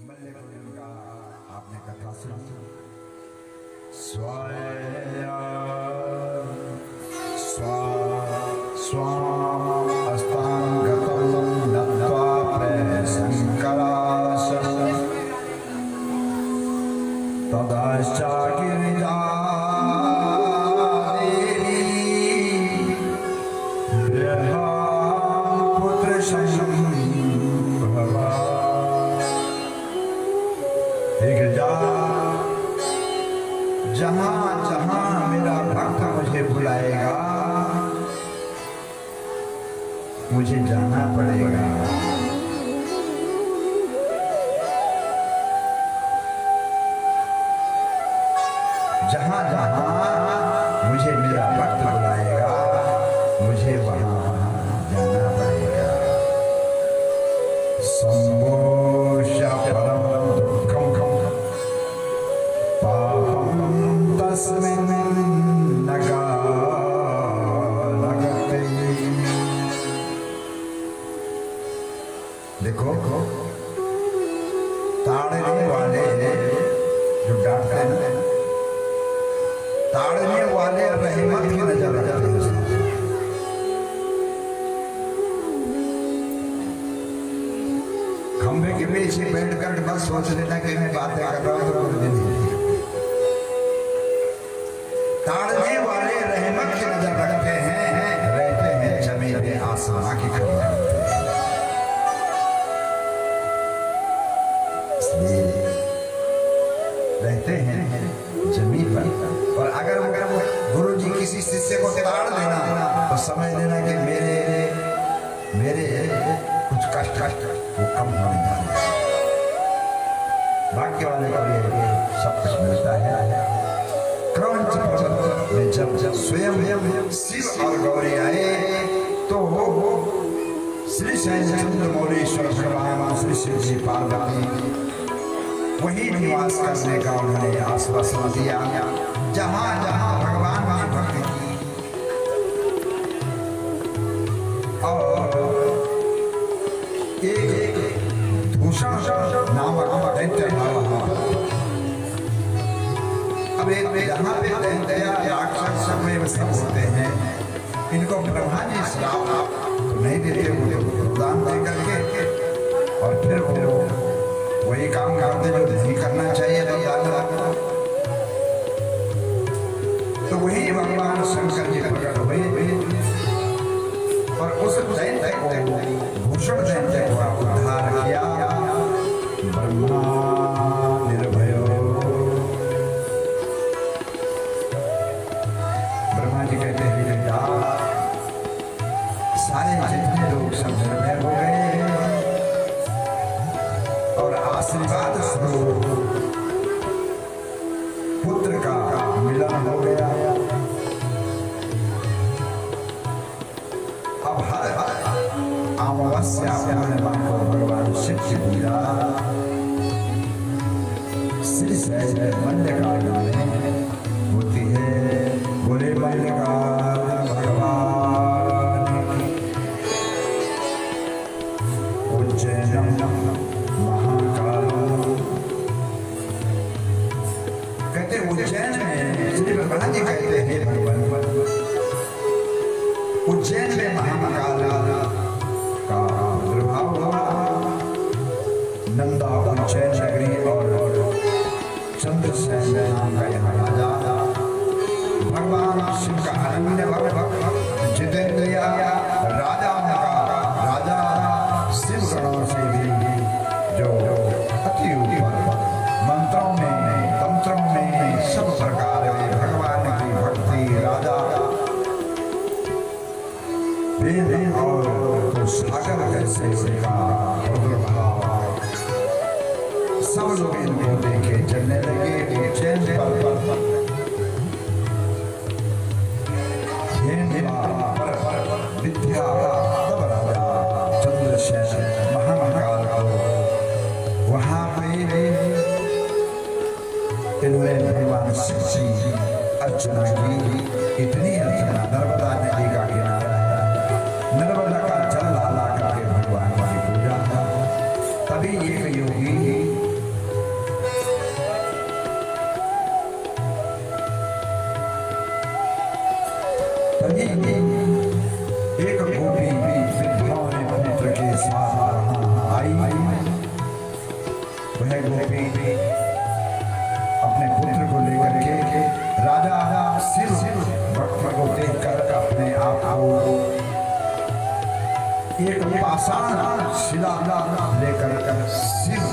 का आपने कथा सुनी। स्वाया स्वास्तांगतं नत्वा प्रशंकराश तदाश्चागिरिजा जहां जहां मेरा भक्त मुझे बुलाएगा मुझे जाना पड़ेगा। जहां जहां मुझे मेरा भक्त बुलाएगा मुझे वहां जाना पड़ेगा। संभोष्य परम दुःखम पापम तस्मिन् लगते। देखो ताड़ने वाले जो डांटते हैं ताड़ने वाले रहमत की नजर रखते हैं। खंभे के पीछे बैठकर बस सोच लेना कि मैं बातें कर रहा हूं तो कुछ दिन ताड़ने वाले रहमत की नजर रखते हैं, रहते हैं जमीन पे आसमां की खबर। इसलिए रहते हैं जमीन पर। और अगर वो गुरु जी किसी शिष्य को ताड़ देना तो समझ लेना कि मेरे कुछ कष्ट वो कम होने जा रहे। भाग्य वाले को ये सब कुछ मिलता है। क्रंच में जब स्वयं शिव और गौरी आए तो श्री चंद्रमौलीश्वर भगवान श्री शिव जी पार्वती वही निवास करने का उन्होंने आश्वासन दिया। जहां जहां भगवान की भक्ति की और एक दूषण नामक दैत्य अब यहाँ पे दया राक्षस सब में सब होते हैं। इनको ब्रह्मा जी श्राप तो नहीं देते, वो दान दे करके और फिर वो वही काम करते जो नहीं करना चाहिए तो वही भगवान शंकर जी प्रकट हुए और उस दैत्य को भूषण दैत्य को उद्धार किया। ब्रह्मा निर्भयो सारे जितने लोग सब निर्भय हो गए और आशीर्वाद स्वरूप पुत्र का मिलन हो गया। अब हर अमावस्या पूर्णिमा को भगवान शिव की पूजा श्री सहज मल्लिकार्जुन में होती है। बोले मल्लिकार्जुन भगवान महाकाल। कहते उज्जैन में श्री ब्रह्मा जी कहते हैं भगवान उज्जैन में महाकाल का प्रभाव हुआ। नंदा उज्जैन नगरी और चंद्रसेन नाम का यहाँ राजा भगवान शिव का अनन्य भक्त जितेंद्रिया राजा राजा शिव गणों से भी जो अति ऊपर मंत्रों में तंत्रों में सब प्रकार में भगवान की भक्ति राजा वेद और तो सागर कैसे उनका प्रभाव सब लोग इनको देखे चलने लगे। उज्जैन विद्या राजा चंद्रसेन महाकाल को वहां पे इन्होंने भगवान शिव जी अर्चना की। इतनी अर्चना नर्मदा नदी का किनारा है, नर्मदा का जल ला करके भगवान की पूजा था। तभी एक योगी गोपी अपने पुत्र को लेकर के राजा शिव भक्त को देखकर अपने आप को एक पाषाण शिला लेकर शिव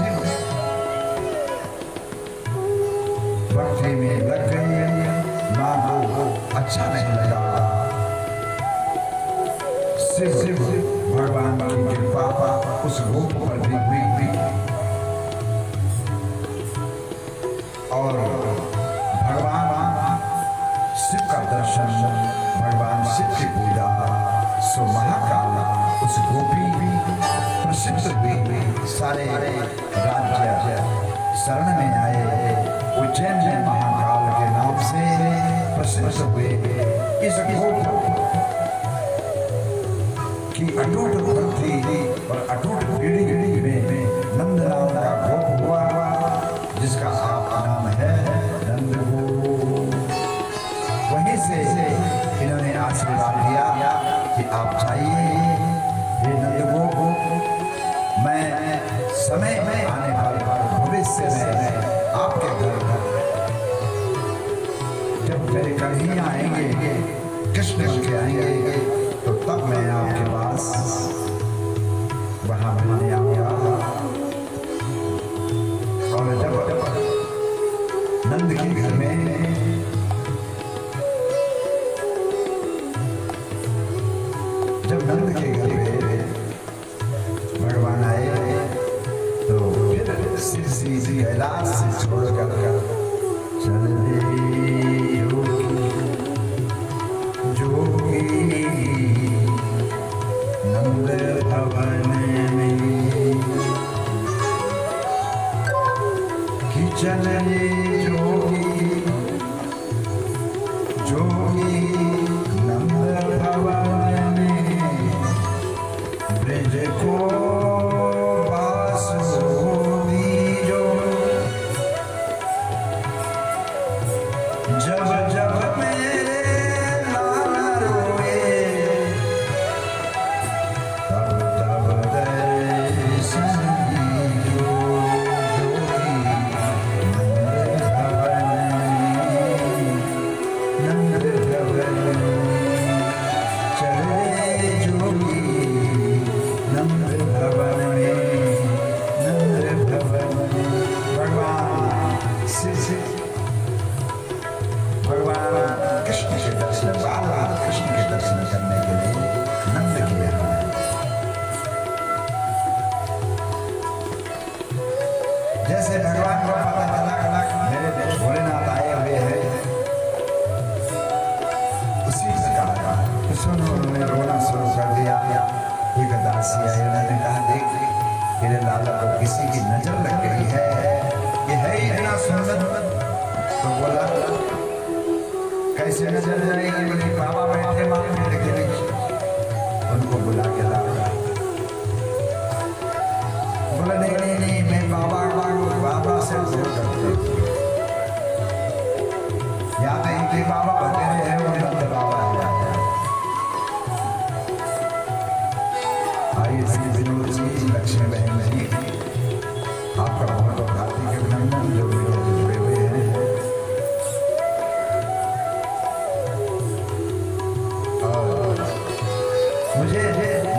भक्ति में लग गई। मां को अच्छा नहीं लगा। शिव भगवान की कृपा उस गोप पर भी हुई और भगवान शिव का दर्शन, भगवान शिव की पूजा, सो महाकाल उस गोपी प्रसिद्ध हुई। सारे राज्य शरण में आए। उज्जैन में महाकाल के नाम से प्रसिद्ध हुए। इस गोप की अटूट भक्ति और अटूट पीढ़ी में नंद नाम का गोप हुआ, जिसका आपका नाम है नंद गोप। वहीं से इन्होंने आशीर्वाद दिया कि आप चाहिए हे नंद गोप, मैं समय में आने वाले भविष्य में आपके घर जब मेरे कन्हैया आएंगे, कृष्ण के आएंगे, तो तब मैं आपके पास वहां रहने आऊंगा। और जब नंद के घर में भगवान आए तो सीधी कैलाश से छोड़कर चल दे जोगी नंद भवन में कि चल जोगी जोगी नंद भवन में ब्रज को जैसे भगवान को पता चला मेरे भोलेनाथ आए हुए हैं, उसी प्रकार उन्होंने रोना शुरू कर दिया। एक दासी आई, उन्होंने कहा देख मेरे लाला को किसी की नजर लग गई है, ये है ही इतना सुंदर। तो बोला कैसे नजर जाएगी? बोली बाबा बैठे मांगे के बीच, उनको बुला के ला। बोला नहीं नहीं नहीं, मैं बाबा से दूर करते याद नहीं कि बाबा बतेरे हैं, वो नंद बाबा है। आइए श्री विनोद जी, लक्ष्मी बहन जी, आपका बहुत बहुत हार्दिक अभिनंदन जो जुड़े हुए हैं। और मुझे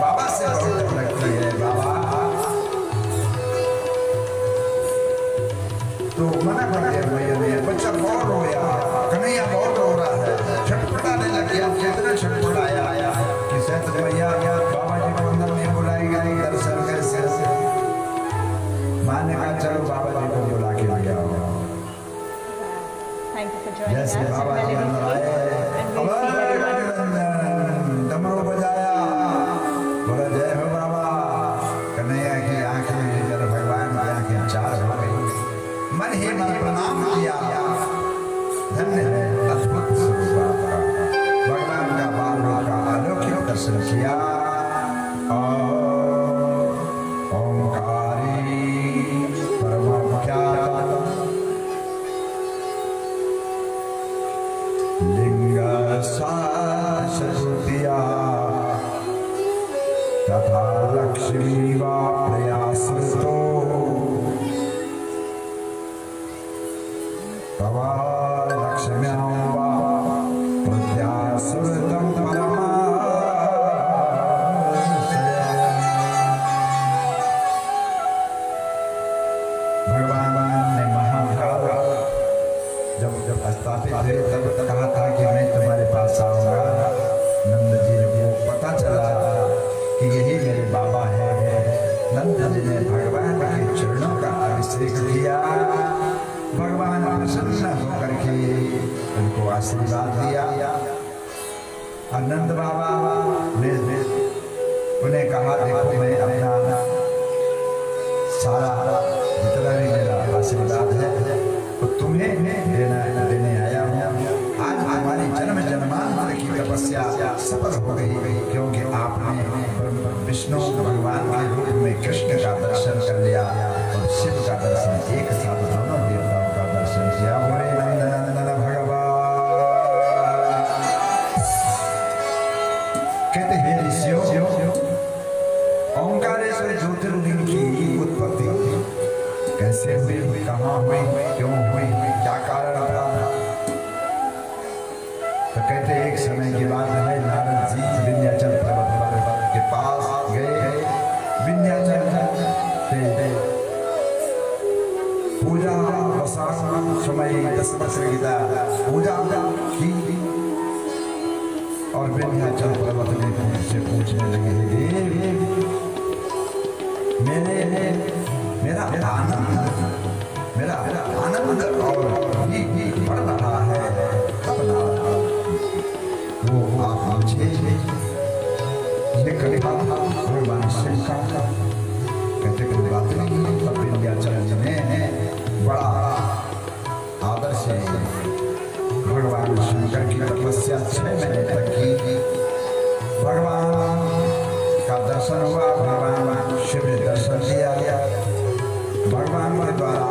बाबा से बहुत लगती है। बाबा तो मना कर दिया, भैया बच्चा बहुत रोया, कन्हैया बहुत रो रहा है, छटपटाने लग गया। कितना छटपटाया कि सैत भैया बाबा जी को अंदर नहीं बुलाएगा, नहीं दर्शन कैसे। माँ ने कहा चलो बाबा जी को बुला के ले आओ। जैसे बाबा जी अंदर आए, डमरू बजाया, बोला जय हो बाबा। कन्हैया की आंखें, जब भगवान की आंखें चार हो गई, मन ही मन प्रणाम किया। धन्य है अद्भुत स्वरूप आपका। भगवान का बाल का अलौकिक दर्शन किया। ओंकारी परमख्यात लिंग साशुतिया तथा लक्ष्मी वा प्रयासतो प्रतापित हुए तब कहा था कि मैं तुम्हारे पास आऊंगा। नंद जी को पता चला कि यही मेरे बाबा है। नंद जी ने भगवान के चरणों का अभिषेक किया। भगवान प्रसन्न होकर के उनको आशीर्वाद दिया। नंद बाबा ने उन्हें कहा, देखो मैं अपना सारा जितना भी मेरा आशीर्वाद है तो तुम्हें देने आया हूँ। आज हमारी जन्म जन्मांतर की तपस्या सफल हो गई, क्योंकि आपने विष्णु भगवान के रूप में कृष्ण का दर्शन कर लिया और शिव का दर्शन, एक साथ दोनों देवताओं का दर्शन किया। बोले नंदन भगवान। कहते हैं ऋषियों, ओंकारेश्वर ज्योतिर्लिंग की उत्पत्ति कैसे हुई, कहाँ हुई, क्यों हुई, क्या कारण था? तो कहते एक समय की बात है, नारद जी विंध्याचल पर्वत के पास गए। विंध्याचल से पूजा समय 10 गीता पूजा की और विंध्याचल पर्वत ने से पूछने लगे, मेरा आनंद और भी बढ़ रहा है, वो आप मुझे भगवान शिव का कहते कोई बात नहीं। तब विंध्याचल ने बड़ा आदर से भगवान शंकर की तपस्या 6 महीने तक की। भगवान का दर्शन हुआ, भगवान शिव ने दर्शन दिया। भगवान के द्वारा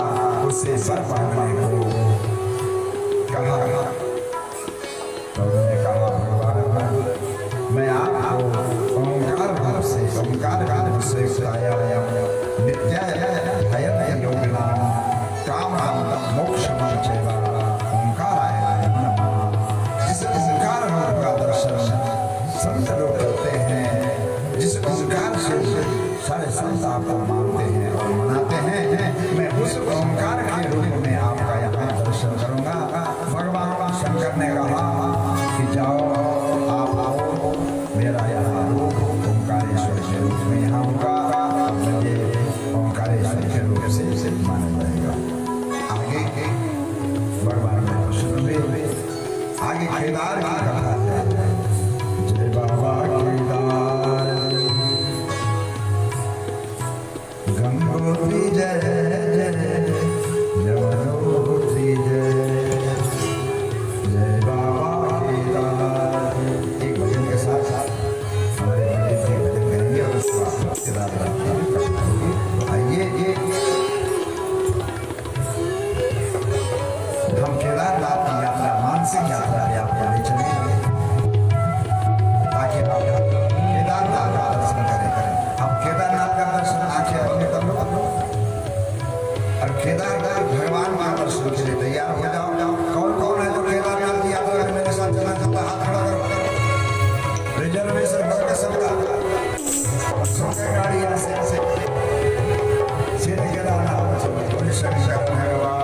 उससे सर मांगने को कहा तो उन्होंने कहा, भगवान मैं आपको ओंकार भाव से उताया नित्याय योगिनाम कामनाम मोक्षमं चैव ओंकाराय नमः। जिस ओंकार का दर्शन संत लोग करते हैं, जिस ओंकार से सारे संत आपको मानते हैं और मनाते हैं, मैं उस ओंकार के रूप में आपका यहाँ दर्शन करूंगा। भगवान शंकर ने कहा कि जाओ आप आओ, मेरा यहाँ रूप ओंकारेश्वर के रूप में यहाँ होगा, मुझे ओंकारेश्वर के रूप से माना जाएगा। आगे भगवान ने प्रश्न हुए, आगे केदार की कथा है। जय बाबा केदार, गंगोत्री जय जय, यमुनोत्री जय, जय बाबा केदार। एक भजन के साथ साथ हमारे पंडित जी भजन करेंगे और उसके बाद केदारनाथ की कथा होगी। आइए हम केदारनाथ की यात्रा, मानसिक यात्रा भी आपको ले चलेंगे ताकि आप केदारनाथ का दर्शन करें। अब केदारनाथ का दर्शन आंखें बंद कर लो और केदारनाथ भगवान का दर्शन के लिए तैयार हो जाओ। कौन कौन है जो केदारनाथ की यात्रा में मेरे साथ चलना चाहता है? हाथ खड़ा करो। रिजर्वेशन करके सबका गाड़ी यहाँ से सीधे केदारनाथ चलो। शंकर भगवान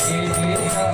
ये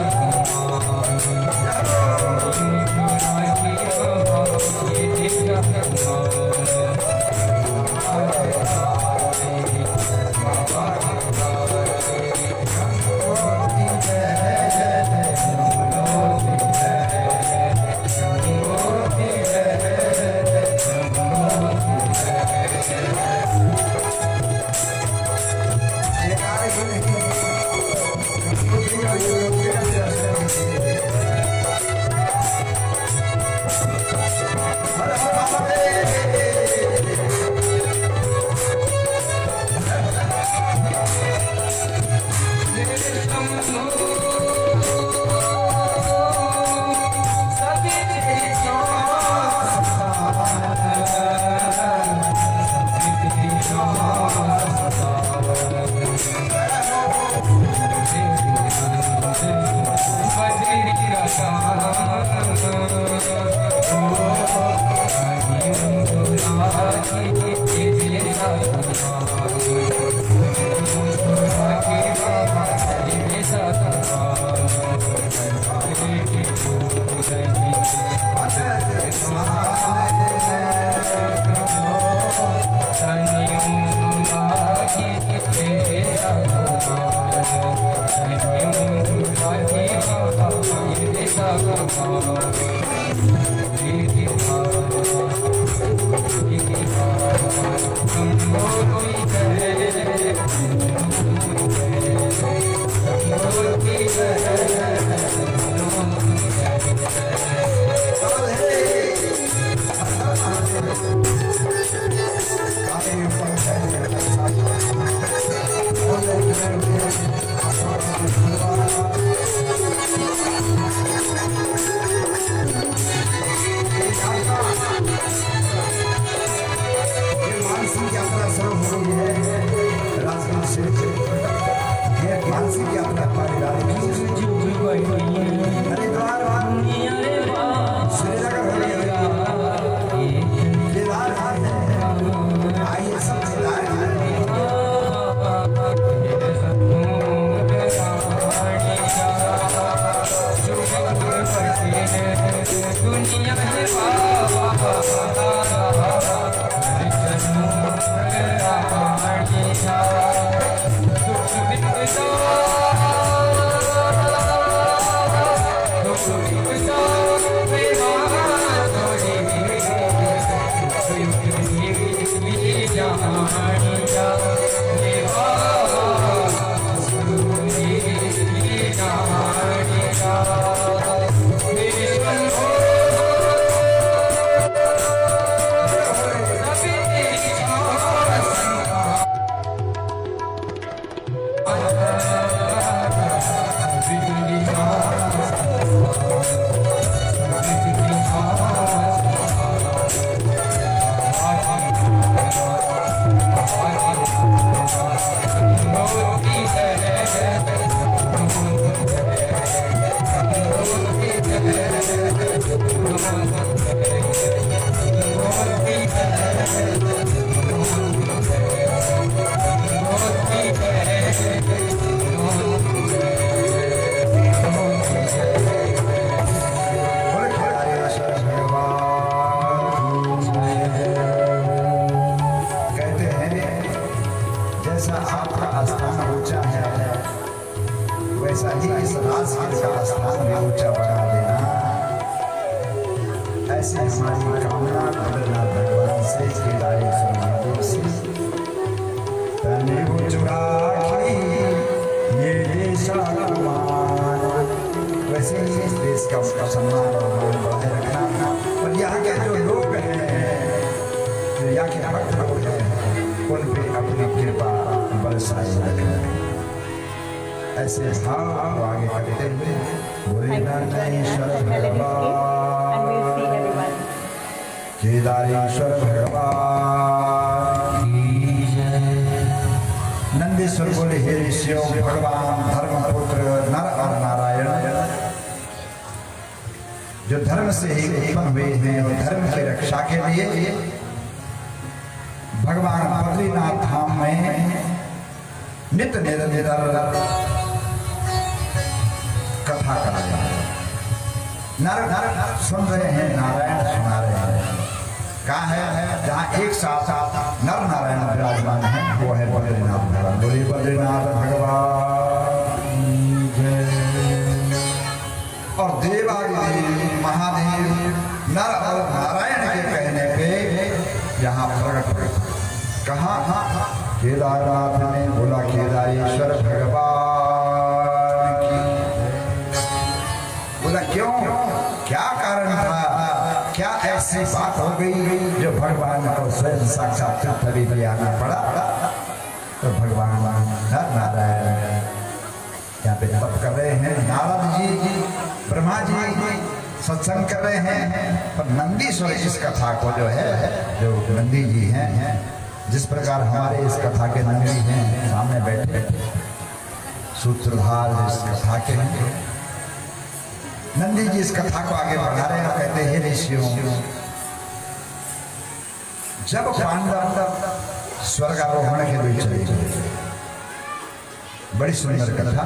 केदारेश्वर भगवान नंदीश्वर बोले हे ऋषियों भगवान धर्मपुत्र नर और नारायण जो धर्म से ही उत्पन्न हुए हैं और धर्म की रक्षा के लिए भगवान बद्रीनाथ धाम में नित्य निरंतर कथा कर रहे हैं। नर सुन रहे हैं, नारायण सुना रहे हैं। कहा है जहाँ एक साथ नर नारायण विराजमान है वो है बद्रीनाथ भगवान। बोलिए बद्रीनाथ भगवान। और देवादिदेव महादेव नर और नारायण के कहने पे यहाँ प्रकट हुए। कहाँ? केदारनाथ में बोला केदारेश्वर भगवान की। बोला क्यों, क्या कारण था, क्या ऐसी बात हो गई जो भगवान को स्वयं साक्षात तभी भी आना पड़ा? तो भगवान नर नारायण यहाँ पे तप कर रहे हैं। नारद जी ब्रह्मा जी सत्संग कर रहे हैं। पर नंदीश्वर इस कथा को जो है, जो नंदी जी हैं, जिस प्रकार हमारे इस कथा के नंदी हैं सामने बैठे सूत्रधार इस कथा के हैं, नंदी जी इस कथा को आगे बढ़ा रहे हैं। कहते हैं ऋषियों, जब पांडव स्वर्गारोहण के लिए चले गए, बड़ी सुंदर कथा।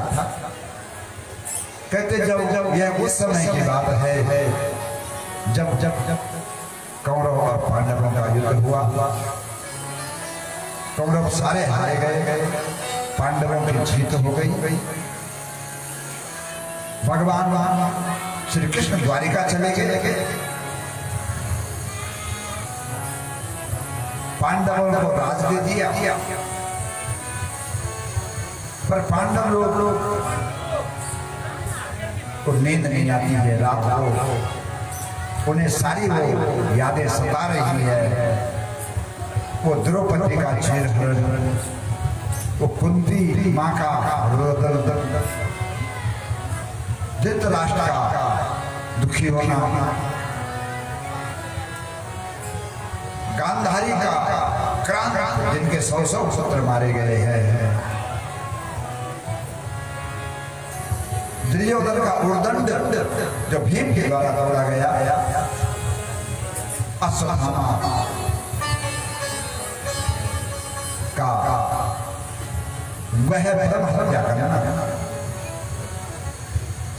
कहते जब यह उस समय की बात है जब कौरव और पांडवों का युद्ध हुआ। कौरव सारे हारे गए, पांडवों की जीत हो गई। भगवान श्री कृष्ण द्वारिका चले गए, पांडवों को राज दे दिया, पर पांडव लोग को नींद नहीं आती है रात को, उन्हें सारी वो यादें सता रही है। वो द्रौपदी का चेहरा, वो कुंती माँ का रोदन, धृतराष्ट्र का दुखी होना, गांधारी का क्रांत, जिनके 100 पुत्र मारे गए हैं, दुर्योधन का उर्दंड जो भीम के द्वारा तोड़ा गया, अश्वत्थामा का वह धर्म हत्या करना,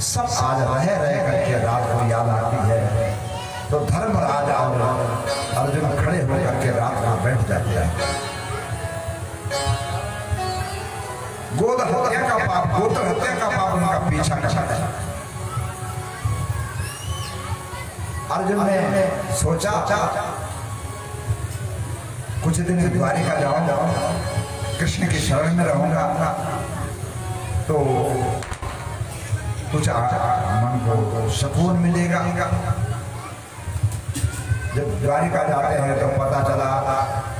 सब आज रह करके रात को याद आती है। तो धर्मराज और अर्जुन खड़े होकर के रात को बैठ जाते हैं। गोद हत्या का पाप, गोत्र हत्या का पाप उनका पीछा करता है। अर्जुन ने सोचा कुछ दिन द्वारिका जाऊंगा, कृष्ण की शरण में रहूंगा तो कुछ मन को सुकून मिलेगा। जब द्वारिका जाते हैं तो पता चला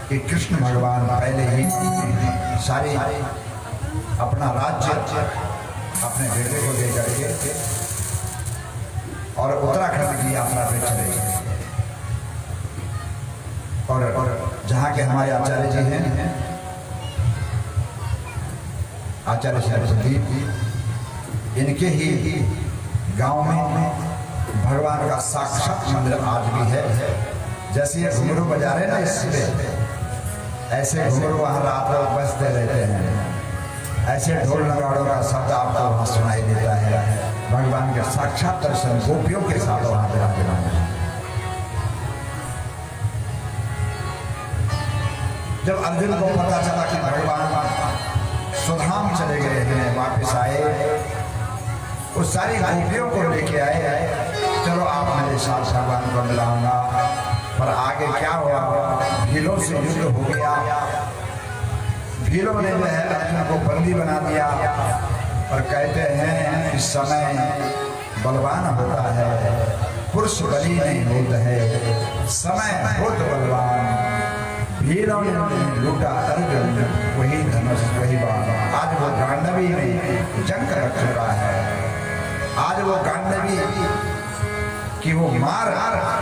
कि कृष्ण भगवान पहले ही सारी अपना राज्य अपने बेटे को दे करके और उत्तराखंड की यात्रा पे चले गए। और जहाँ के हमारे आचार्य जी हैं, आचार्य सरस्वती, इनके ही गांव में भगवान का साक्षात मंदिर आज भी है। जैसे ये घुंघरू बजा रहे ना इसलिए, ऐसे घुंघरू वहाँ रात रात बजते रहते हैं, ऐसे ढोल नगाड़ों का शब्द आपको वहाँ सुनाई देता है। भगवान के साक्षात दर्शन गोपियों के साथ वहाँ विराजमान है। जब अर्जुन को पता चला कि भगवान सुधाम चले गए हैं, वापिस आए, उस सारी गोपियों को लेके आए, चलो आप मेरे साथ भगवान को मिलाऊंगा। पर आगे क्या हुआ, भीलों से युद्ध हो गया। भीलों ने जो है अर्जुन को बंदी बना दिया। और कहते हैं इस समय बलवान होता है, पुरुष बली नहीं होता है, समय बहुत बलवान। भीलों ने लूटा अर्जुन, वही धनुष वही बाण। आज वो गांडवी में जंग रख चुका है। आज वो गांडवी कि वो मार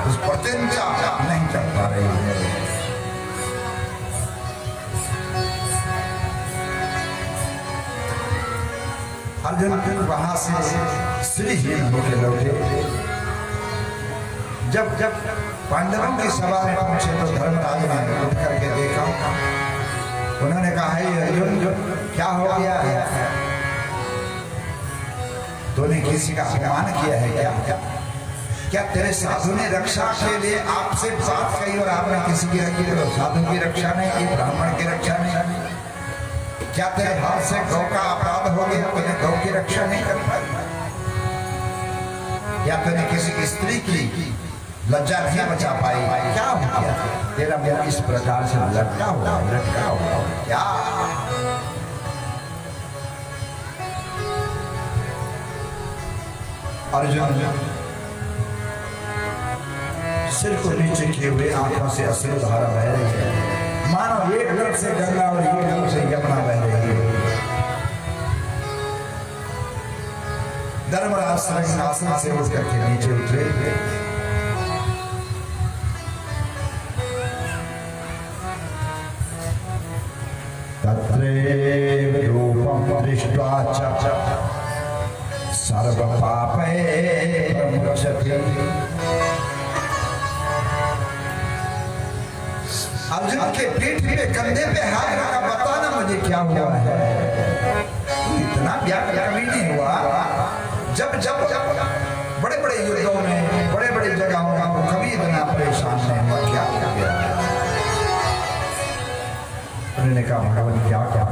उस प्रत्यंचा नहीं कर पा रही है। अर्जुन वहां से श्रीहीन होकर लौटे। जब पांडवों की सभा में पहुंचे तो धर्मराज ने उठ करके देखा। उन्होंने कहा, है अर्जुन क्या हो गया है? तूने किसी का अपमान किया है क्या तेरे साधु ने रक्षा के लिए आपसे बात कही और आपने किसी की रखी? तो साधु की रक्षा नहीं की, ब्राह्मण की रक्षा नहीं। क्या तेरे हाथ से गौ का अपराध हो गया, तूने गौ की रक्षा नहीं कर पाई? या तूने किसी स्त्री की लज्जा नहीं बचा पाई? क्या हो गया तेरा मेरा इस प्रकार से लटका हुआ क्या? अर्जुन सिर को नीचे किए हुए आंखों से अश्रु धारा बह रही है, मानो एक तरफ से गंगा और एक तरफ से यमुना बह रही है। धर्मराज सिंहासन से उठ करके नीचे उतरे। तत्रैव रूपं दृष्ट्वा च सर्व पापै प्रमुच्यते। अर्जुन के पीठ पे कंधे पे हाथ रखा, बताना मुझे क्या हुआ है? इतना व्याकुल कभी नहीं हुआ। जब बड़े बड़े युद्धों में बड़े बड़े जगहों में कभी इतना परेशान नहीं हुआ, क्या हो गया? उन्होंने कहा, भगवान क्या करूं,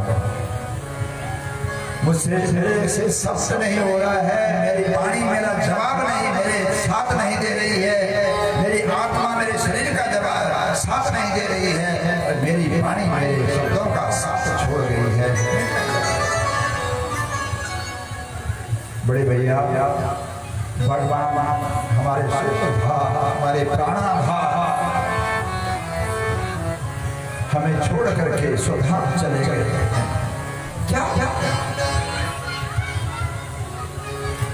मुझसे शब्द नहीं हो रहा है, मेरी वाणी मेरा जवाब नहीं, मेरे भगवान हमारे सूत्र हमारे प्राणाभा हमें छोड़ करके स्वधाम चले गए। क्या क्या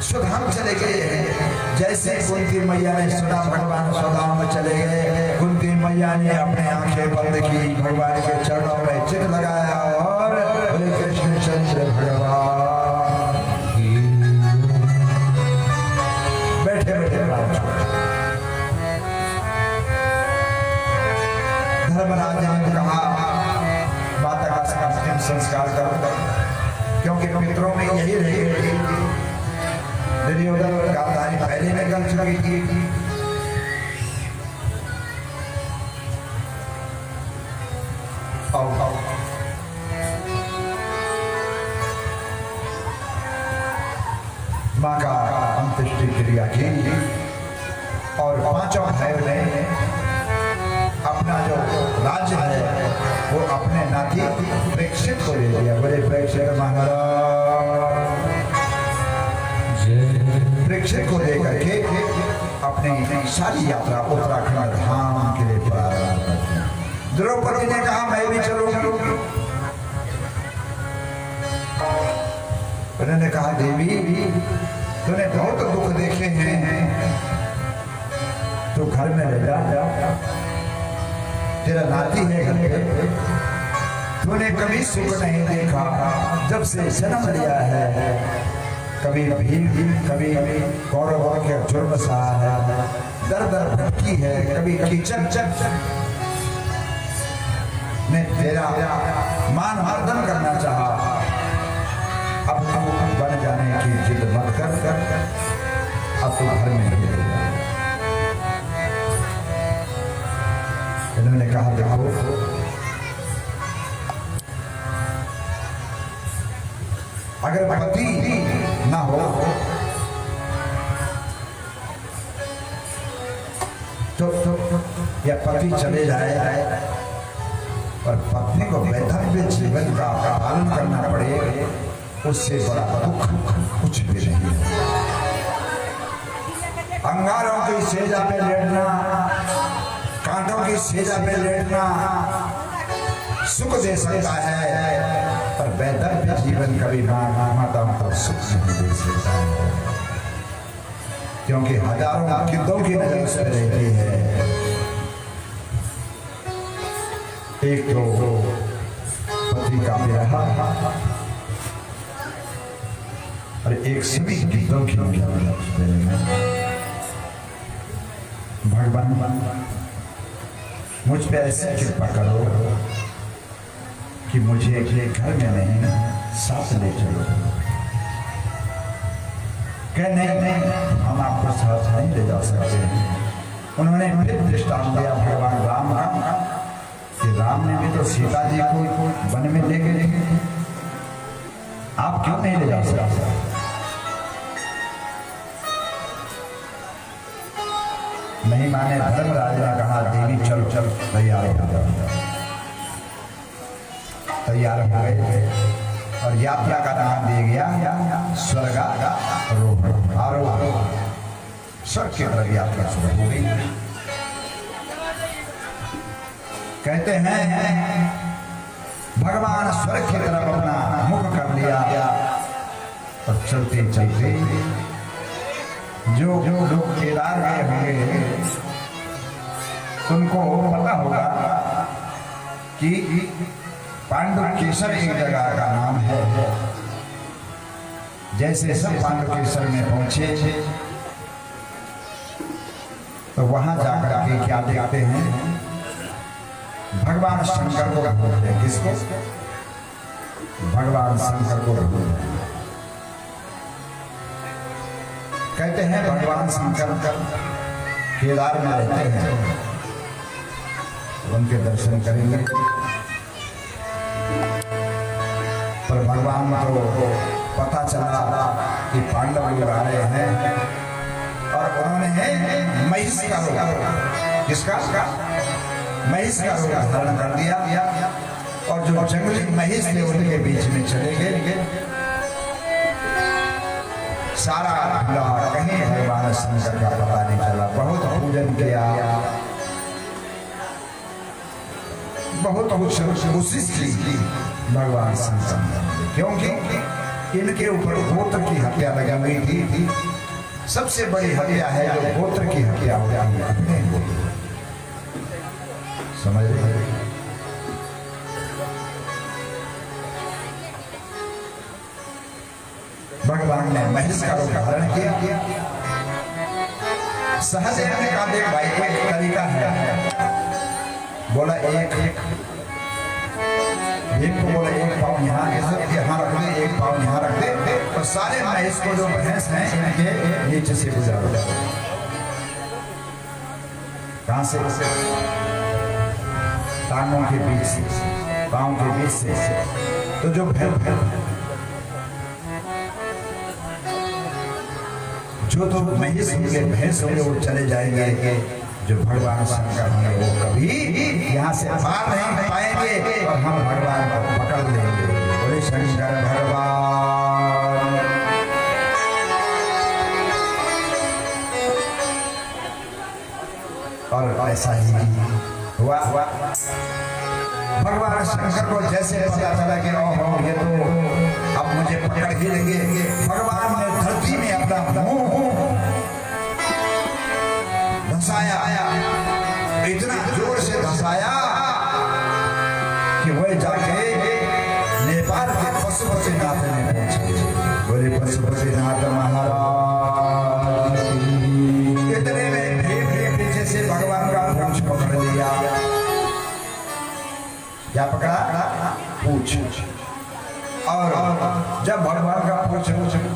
स्वधाम चले गए। जैसे कुंती मैया ने सुना भगवान स्वधाम में चले गए, कुंती मैया ने अपने आंखें बंद की, भगवान के चरणों में चित लगाया और बोले कृष्ण चंद्र भगवान बैठे बैठे धर्मराज ने कहा माता का अंतिम संस्कार करो, क्योंकि मित्रों में यही रहेगी। दुर्योधन और गांधारी पहले में गल चुकी थी। मां का अंत्येष्टि क्रिया की और पांचों भाइयों ने अपना जो राज्य है वो अपने नाती परीक्षित को दे दिया। बोले परीक्षित महाराज परीक्षित को लेकर के अपनी सारी यात्रा उत्तराखंड धाम के लिए प्रारंभ करते। द्रौपदी ने कहा मैं भी चलूंगी। उन्होंने कहा देवी तूने बहुत दुख देखे हैं, तो घर में रह जा, तेरा नाती है घर में, तूने कभी सुख नहीं देखा जब से जन्म लिया है। कभी भीम कभी कौरवों के जुर्म सहा है, दर दर भटकी है, कभी कीचक ने तेरा मान मर्दन करना चाहा। अब तू बन जाने की जिद मत कर, अब तू घर में रह जा। इन्होंने कहा देखो अगर पति ना हो तो या पति चले जाए और पत्नी को वैधव्य जीवन का पालन करना पड़े, उससे बड़ा दुख कुछ भी नहीं है। अंगारों की सेजा पे लेटना, कांटों की सेजा पे लेटना सुख दे सकता है, पर वैधव्य जीवन कभी माता को सुख नहीं दे सकता है, क्योंकि हजारों कितों की नजर उस पर रहती है। एक तो पति का विरह और एक सभी कितों की नजर उस पर रहती। भगवान मुझ पे ऐसी कृपा करो कि मुझे घर में नहीं साथ ले चलो। कह नहीं हम आपको साथ नहीं ले जा सकते। उन्होंने फिर दृष्टांत दिया भगवान राम का कि राम ने भी तो सीता जी को वन में लेके गए, आप क्यों नहीं ले जा सकते? नहीं माने धर्मराज ने कहा देवी चलो चल तैयार हो जाओ। तैयार हो गए और यात्रा का नाम दिया गया स्वर्गारोहण। स्वर्ग की तरफ यात्रा शुरू हो गई। कहते हैं भगवान स्वर्ग की तरफ अपना मुख कर लिया और चलते चलते जो लोग केदार गए होंगे उनको पता होगा कि पांडु केसर एक जगह का नाम है। जैसे सब पांडु केसर में पहुंचे तो वहां जाकर के क्या देखते हैं, भगवान शंकर को ढूंढते हैं। किसको? भगवान शंकर को ढूंढते हैं। कहते हैं भगवान शंकर केदार में रहते हैं, उनके दर्शन करेंगे। पर भगवान को पता चला कि पांडव लोग आ रहे हैं और उन्होंने महिष का रूप, किसका? महिष का रूप धारण कर दिया और जो जंगली महिष थे उनके बीच में चले गए। सारा ढूंढा, कहीं भगवान शंकर का पता नहीं चला। बहुत पूजन किया, बहुत कोशिश की भगवान शंकर ने, क्योंकि इनके ऊपर गोत्र की हत्या लगी हुई थी। सबसे बड़ी हत्या है जो गोत्र की हत्या हो जाती है, अपने गोत्र। समझ रहे? भगवान ने महेश का रूप धारण किया। सहदेव ने कहा देख भाई एक तरीका है, बोला एक को बोला एक पाँव यहाँ रख दे, एक पाँव यहाँ रख दे, और सारे महेश को जो भैंस हैं इनके नीचे से गुजारो। कहां से? टांगों के बीच से, पाँव के बीच से। तो जो जो तो महेश होंगे, भैंस होंगे, वो चले जाएंगे। जो भगवान शंकर हैं वो कभी यहाँ से पार नहीं पाएंगे और हम भगवान को पकड़ लेंगे। बोले शंकर भगवान। और ऐसा ही हुआ। भगवान शंकर को जैसे पता चला कि ओहो ये तो अब मुझे पकड़ ही लेंगे, भगवान ने धरती में अपना मुंह धसाया, इतना जोर से धसाया कि वह जाके नेपाल के पशुपतिनाथ में पहुंचे। बोले पशुपतिनाथ महाराज। इतने में भीम के पीछे से भगवान का पूंछ पकड़ लिया। क्या पकड़ा? पूंछ। और जब भगवान का पूंछ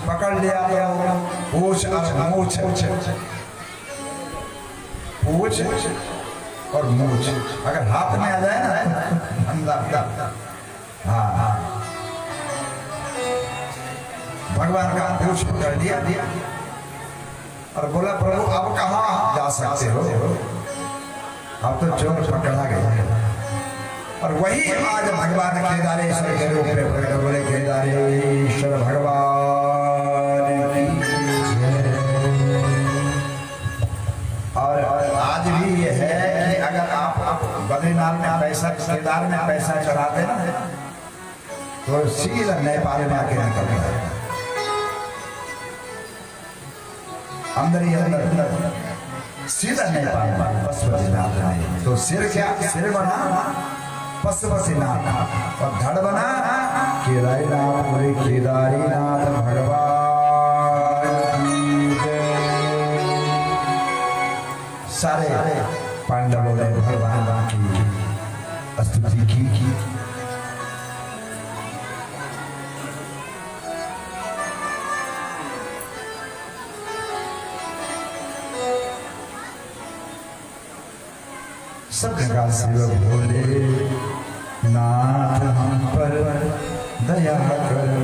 पकड़ लिया तो पूंछ पूछ और मूछ अगर हाथ में आ जाए ना अंदर, हाँ, भगवान का पूछ पकड़ लिया और बोला प्रभु अब कहाँ जा सकते हो, अब तो चोर पकड़ा गया। और वही आज भगवान केदारेश्वर के रूप में प्रकट। बोले केदारेश्वर भगवान। और आज भी ये है कि अगर आप बद्रीनाथ में पैसा, केदार में पैसा चढ़ाते ना तो सीधा नेपाल में आके निकलता है, अंदर ही अंदर सीधा नेपाल में पशुपतिनाथ में। तो सिर क्या? सिर बना पशुपतिनाथ और धड़ बना केदारीनाथ। बोले केदारीनाथ भगवान। सारे पांडवों ने भगवान की स्तुति की। सब जगह शिव भोले नाथ हम पर दया करो,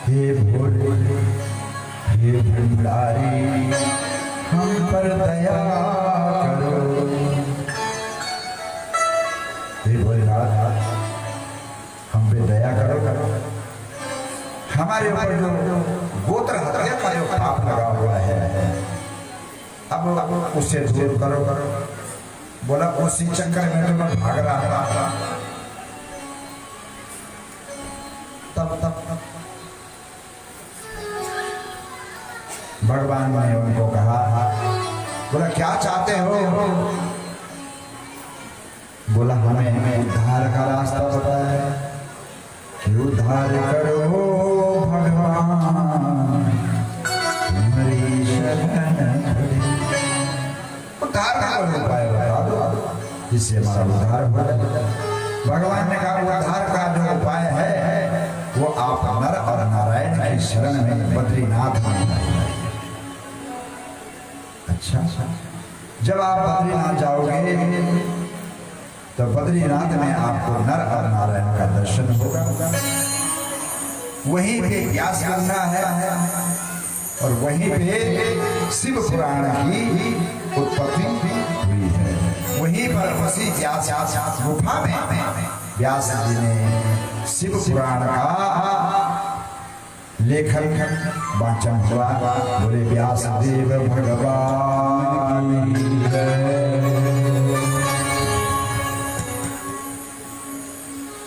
हे भोले हे भंडारी हम पर दया करो। हे भोलेनाथ हम पे दया करो। हमारे ऊपर जो गोत्र हत्या का जो पाप लगा हुआ है अब उससे दूर करो। बोला उसी चक्कर में तो मैं भाग रहा था। तब भगवान ने उनको कहा, बोला क्या चाहते हो? बोला हमें उद्धार का रास्ता बताया कि उद्धार करो भगवान तुम्हारी शरण। उद्धार का उपाय बता दो जिससे हमारा उद्धार हो जाए। भगवान ने कहा उद्धार का जो उपाय है वो आप नर और नारायण की शरण में बद्रीनाथ में जाइए। अच्छा, जब आप बद्रीनाथ जाओगे तो बद्रीनाथ में आपको नर और नारायण का दर्शन होगा। वहीं पे व्यास गंगा है और वहीं पे शिव पुराण की उत्पत्ति हुई है। वहीं पर उसी व्यास गुफा में व्यास जी ने शिव पुराण का लेखन वाचन हुआ। बोले व्यास देव भगवान की जय।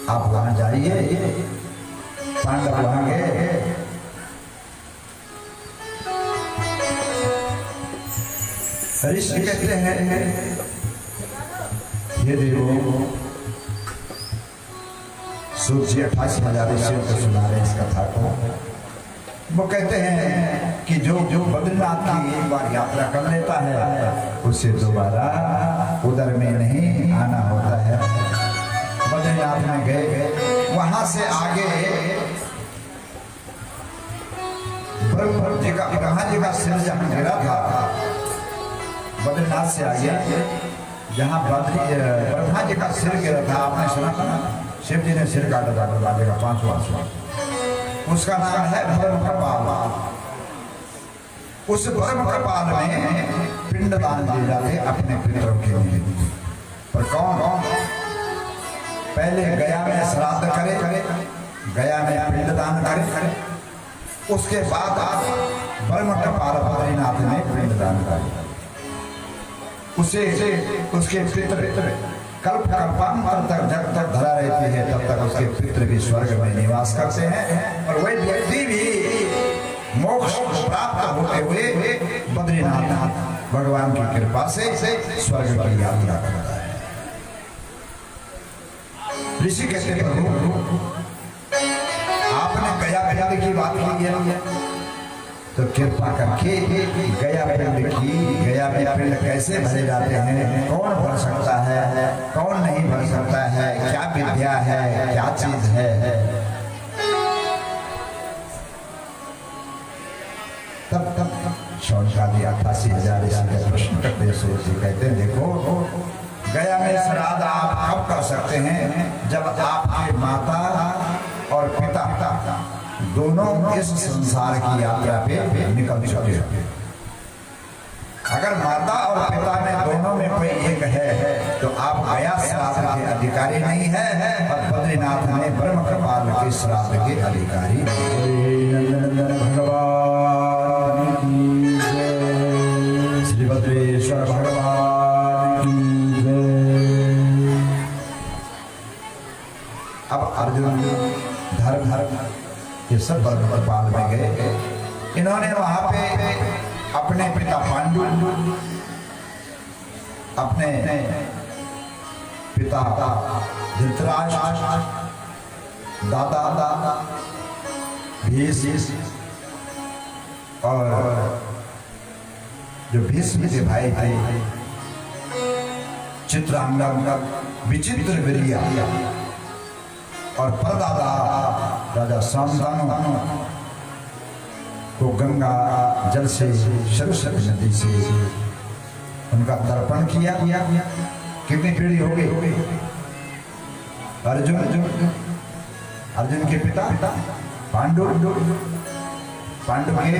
आप वहां जाइए, पांडव वहां गए, ऋषि कहते हैं ये देवो, सूर्य 88,000 ऋषियों को सुना रहे इस कथा को। वो कहते हैं कि जो बद्रीनाथ की एक बार यात्रा कर लेता है उसे दोबारा उधर में नहीं आना होता है। बद्रीनाथ में गए, वहां से आगे ब्रह्मा जी का सिर जहां गिरा था, बद्रीनाथ से आगे जहां ब्रह्मा जी का सिर गिरा था, आपने सुना था ना, शिव जी ने सिर काटा था ब्रह्मा जी का 5वां, उसका नाम है ब्रह्म कपाल। उस ब्रह्म कपाल में पिंडदान दिए जाते अपने पितरों के लिए। पर कौन पहले गया में श्राद्ध करे, गया में पिंडदान करे, उसके बाद ब्रह्म कपाल बद्रीनाथ में पिंडदान करे। उसे उसके पितर कल्पांतर तक जब तक धरा रहती है तब तक उसके पितर भी स्वर्ग में निवास करते हैं, और वही व्यक्ति भी मोक्ष प्राप्त होते हुए बद्रीनाथ भगवान की कृपा से स्वर्ग की यात्रा करता है। ऋषि कहते प्रभु, आपने गया की बात की है, तो कृपा करके गया में पिंड कैसे भरे जाते हैं, कौन भर सकता है, कौन नहीं भर सकता है, क्या विद्या है, क्या चीज है। तब शौनकादि 88,000 ऋषि प्रश्न करते हैं। कहते हैं देखो, गया में श्राद्ध आप कब कर सकते हैं, जब आपके माता और पिता दोनों इस संसार की यात्रा पे निकल चुके हैं। अगर माता और पिता में दोनों में कोई एक है तो आप गया श्राद्ध के अधिकारी नहीं है, और बद्रीनाथ में ब्रह्म कपाल के श्राद्ध के अधिकारी। भगवान की जय, श्री भद्रेश्वर भगवान की जय। अब अर्जुन धर्म ये सब ब्रह्म कपाल में गए। इन्होंने वहां पे अपने पिता पांडु, अपने पिता धृतराष्ट्र, दादा भीष्म, और जो भीष्म के भाई थे चित्रांगद, विचित्रवीर्य, और परदादा राजा शांतनु को गंगा जल से सरस्वती नदी से उनका तर्पण किया। कितनी पीढ़ी हो गई? अर्जुन के पिता पांडु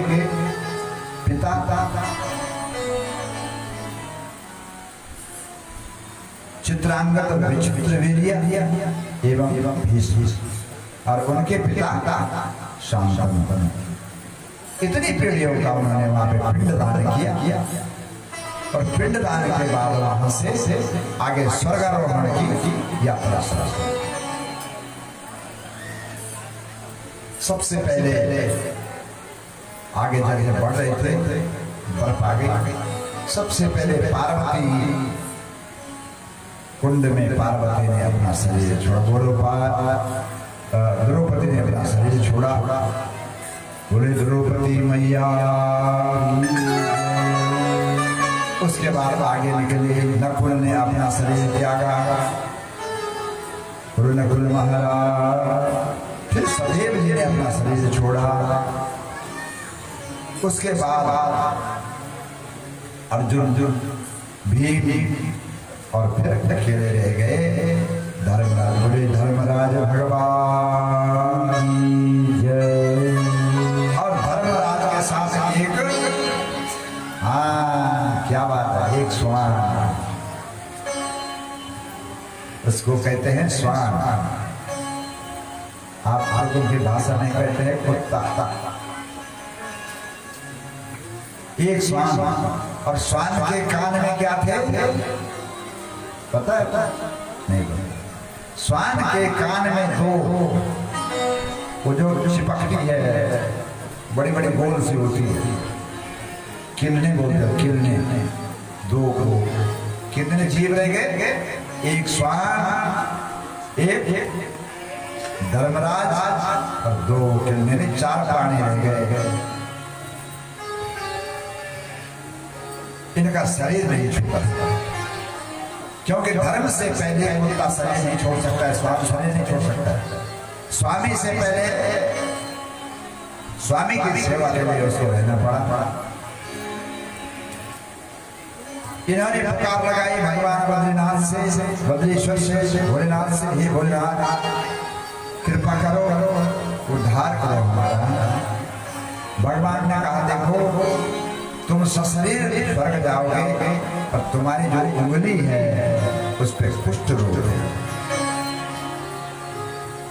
के पिता चित्रांगद, विचित्रवीर्य एवं भीष्म, और उनके पिता शांतनु। इतनी पीढ़ियों का उन्होंने वहां पे पिंडदान किया, और पिंडदान के बाद वहां से आगे स्वर्गारोहण की यात्रा शुरू। सबसे पहले आगे जगह बढ़ रहे थे, बर्फ आगे, सबसे पहले पार्वती कुंड में पार्वती ने अपना शरीर छोड़ा। द्रौपदी ने अपना शरीर छोड़ा। बोले द्रौपदी मैया। उसके बाद आगे निकले, नकुल ने अपना शरीर त्यागा। नकुल महाराज, फिर सदैव जी ने अपना शरीर छोड़ा। उसके बाद अर्जुन भीम, और फिर अकेले रह गए धर्मराज। बोले धर्मराज भगवान की जय। और धर्मराज के साथ एक, क्या बात है, एक स्वान, उसको कहते हैं स्वान। आप फाल्गुन की भाषा नहीं कहते हैं कुत्ता। एक श्वान, और श्वान के कान में क्या थे पता है? नहीं पता। श्वान के कान में दो, वो जो चिपकती है बड़ी बड़ी गोल सी होती है, किलने बोलते हैं, किलने। दो कितने जीव रह गए? एक श्वान, एक धर्मराज और दो किलने, 4 प्राणी रह गए। इनका शरीर नहीं छूटा, क्योंकि धर्म से पहले कुत्ता शरीर नहीं छोड़ सकता है, स्वामी शरीर नहीं छोड़ सकता है। स्वामी से पहले स्वामी की सेवा के लिए उसको रहना पड़ा। इन्होंने पुकार लगाई भगवान बद्रीनाथ से, बद्रीश्वर से, भोलेनाथ से, हे भोलेनाथ कृपा करो, उद्धार करो हमारा। भगवान ने कहा देखो तुम सशरीर स्वर्ग जाओगे, और तुम्हारी जो उंगली है उस पर कुष्ठ रोग है।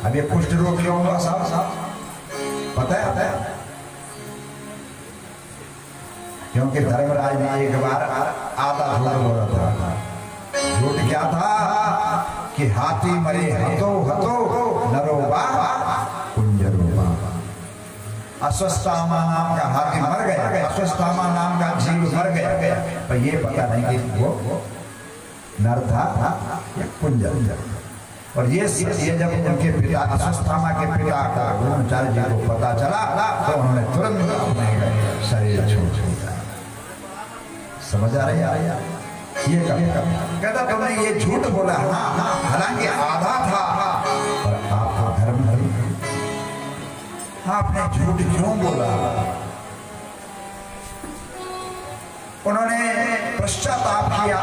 अब ये कुष्ठ रोग क्यों हुआ साहब पता है? क्योंकि धर्मराज ने एक बार आधा झूठ बोला था। झूठ क्या था? कि हाथी मरे हतो हतो नरो बा कुंजरो बा। अश्वत्थामा नाम का हाथी मर गया, अश्वत्थामा नाम का जीव मर गया, पर ये पता नहीं कि वो नर था या कुंजर। और ये जब उनके पिता अश्वत्थामा के पिता द्रोणाचार्य जी को पता चला तो उन्होंने तुरंत अपने शरीर छोड़ दिया। समझ आ रही है? ये कहता तुमने ये झूठ बोला, हालांकि आधा था, और आपका धर्म नहीं। आपने झूठ क्यों बोला? उन्होंने पश्चाताप किया,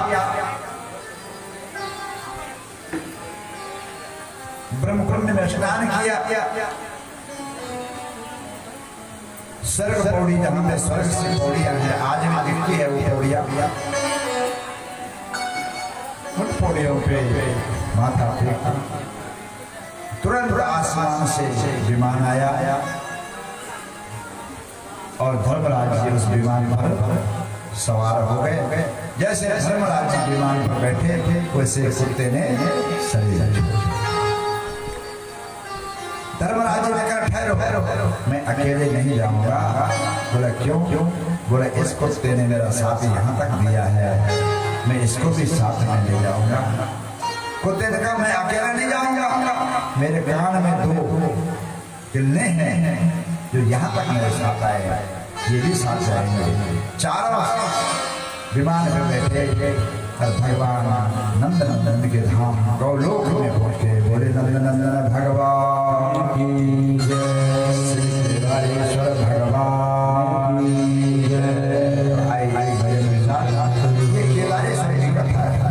ब्रह्मकुंड में स्नान किया। स्वर्ग पौड़ी, जहां पे स्वर्ग से पौड़ियां हैं, आज भी दिखती है वो पौड़ियां। उन पौड़ियों पे माथा टेका, तुरंत आसमान से विमान आया और धर्मराज जी उस विमान पर सवार हो गए। जैसे धर्मराज जी विमान पर बैठे थे वैसे कुत्ते ने शरीर छोड़ा। धर्मराज जी ने कहा ठहरो, मैं अकेले नहीं जाऊंगा। बोला क्यों? बोला इस कुत्ते ने मेरा साथ यहाँ तक दिया है, मैं इसको भी साथ में ले जाऊंगा। कुत्ते ने कहा मैं अकेला नहीं जाऊंगा, मेरे कान में 2 किलने हैं जो यहाँ तक मेरे साथ आए, ये भी साथ जाएंगे। चारों विमान में बैठे और भगवान नंद नंदन के धाम गौलोक में पहुंचे। बोले नंद नंदन भगवान की जय, श्री केदारेश्वर भगवान की जय। ये केदारेश्वर की कथा है।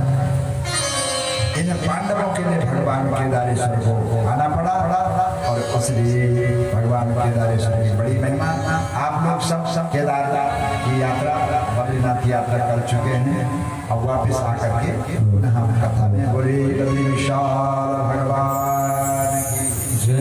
इन पांडवों के लिए भगवान केदारेश्वर को आना पड़ा, और इसलिए भगवान केदारेश्वर की बड़ी महिमा। आप लोग सब केदारनाथ की यात्रा, बद्रीनाथ की यात्रा कर चुके हैं, अब वापस आकर के हम कथा में बोले बद्री विशाल भगवान की जय।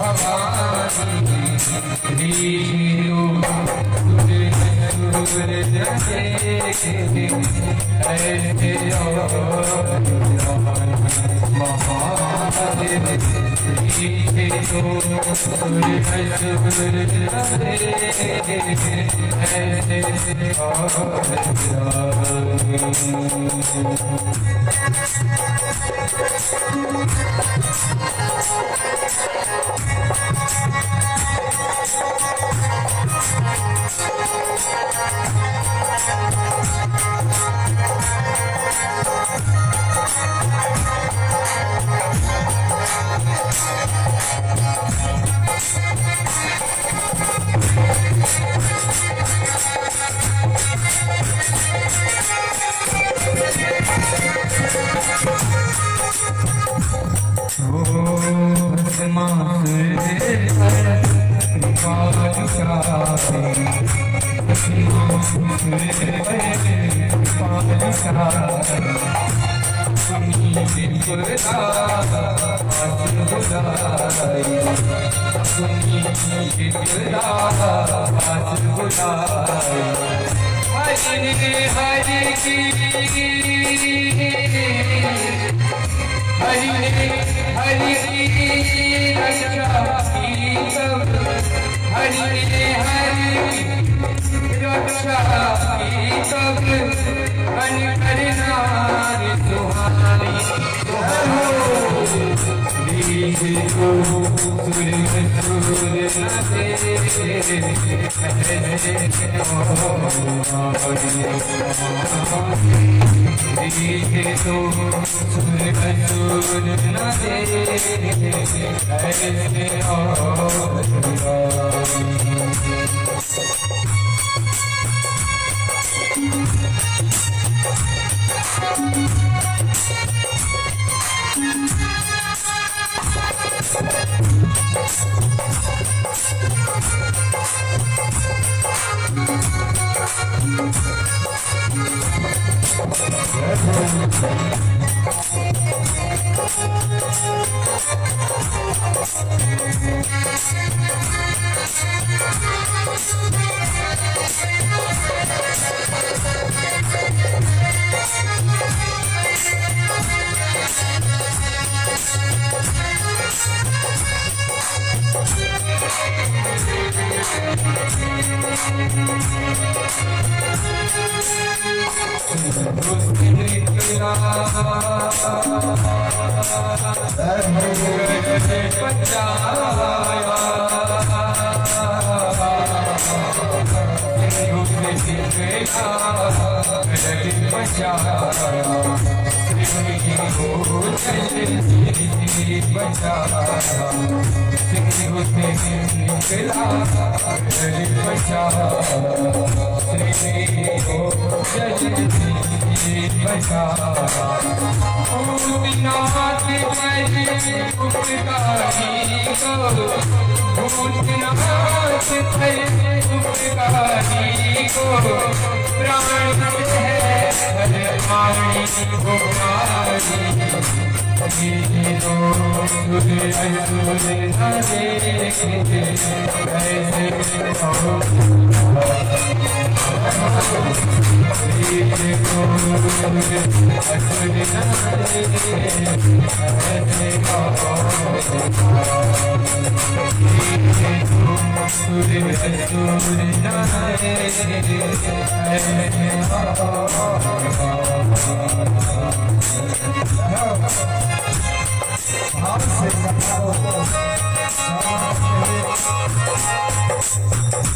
भवानी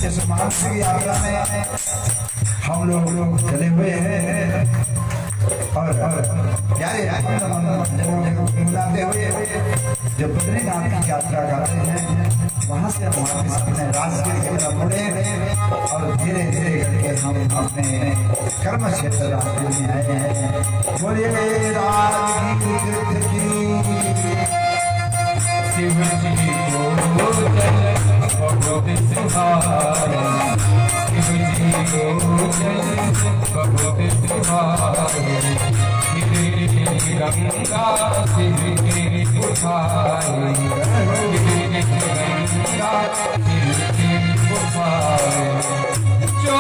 इस मानसिक यात्रा में हम लोग चले हुए हैं और प्यारे बुलाते हुए जब बद्रीनाथ की यात्रा करते हैं वहाँ से हम वापस अपने राजगीर की तरफ मुड़े और धीरे धीरे करके हम अपने कर्म क्षेत्र राजगीर में आए हैं। बोलिए राजगीर की शिव जी को बहुत सुहाए, शिव जी को बहुत सुहाए, गंगा शिव की उठाए, गंगा शिव की उठाए, जो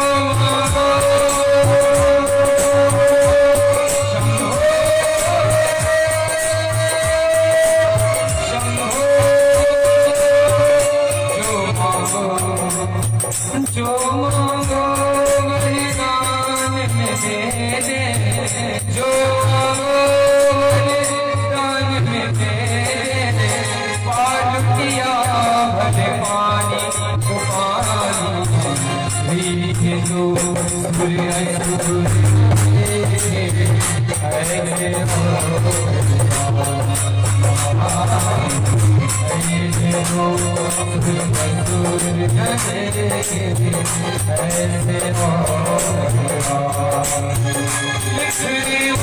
में दे दे, जो बोले दान में दे दे, पालुटिया भले पानी को पानी, भीगे तो सूर्य सूर्य